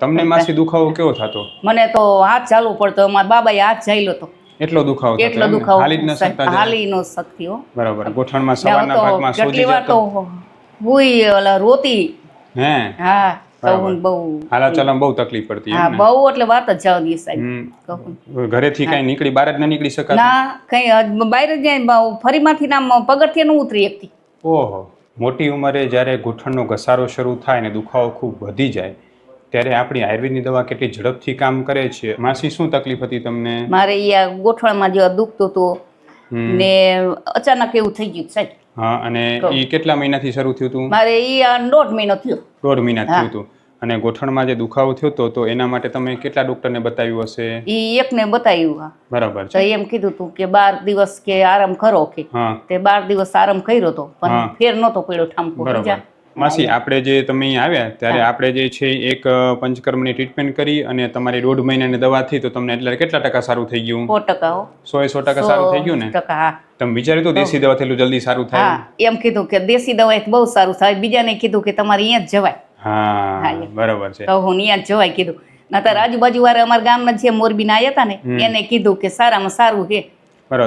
તમને માસી દુખાવો કેવો થતો? મને તો હાથ ચાલવું પડતો, અમારા બાબાએ હાથ ચાલ્યો હતો એટલો દુખાવો થતો? એટલો એમ ને? દુખાવો હાલી જ ન શકતા? હાલી ન શકતી હો. બરાબર. ગોઠણમાં સવારના ભાગમાં કેટલી સોજી વાર જતો? તો હુઈ ઓલા રોતી. હે હા બરાબર. કહું બહુ હાલા ચાલવામાં બહુ તકલીફ પડતી હા એમ ને? બહુ એટલે વાત જ જવા દે સાહેબ. કહું ઘરેથી કઈ નીકળી બહાર જ ન નીકળી શકાતું? ના કઈ બહાર જ જાય, ફરીમાંથી નામ પગથિયે ન ઉતરી એકથી. ઓહો. મોટી ઉંમરે જ્યારે ગોઠણનો ઘસારો શરૂ થાય ને દુખાવો ખૂબ વધી જાય ત્યારે આપણી આયુર્વેદની દવા કેટલી ઝડપથી કામ કરે છે. માસી શું તકલીફ હતી તમને? મારે અહીંયા ગોઠણમાં જેવા દુખતું હતું ને અચાનક એવું થઈ ગયું સાહેબ. હા, અને એ કેટલા મહિનાથી શરૂ થયું હતું? મારે એ 1.5 મહિનો થયો. 1.5 મહિના થયું હતું. અને ગોઠણમાં જે દુખાવો થયો હતો તો એના માટે તમે કેટલા ડોક્ટરને બતાવ્યું હશે? એ એકને બતાવ્યું. બરાબર તો છે. એમ કીધું હતું કે 12 દિવસ કે આરામ કરો કે. હા તે 12 દિવસ આરામ કર્યો હતો પણ ફેર નહોતો પડ્યો ઠામકો. બરાબર. માસી આપણે જે તમે અહીં આવ્યા ત્યારે આપણે જે છે એક પંચકર્મની ટ્રીટમેન્ટ કરી અને તમારી 1.5 મહિનાની દવા થઈ તો તમને એટલે કેટલા ટકા સારું થઈ ગયું? 100% હો. 100% સારું થઈ ગયું ને? 100% હા. તમે વિચાર્યું તો દેશી દવા થયેલું જલ્દી સારું થાય? હા એમ કીધું કે દેશી દવા બહુ સારું થાય. બીજાને કીધું કે તમારે અહીંયા જ જવાય. હા બરાબર છે. તો હું અહીંયા જ જવાય કીધું. નતર આજુબાજુ વાળા અમારા ગામના જે મોરબીના આવ્યા હતા ને એને કીધું કે સારામાં સારું છે. બરાબર.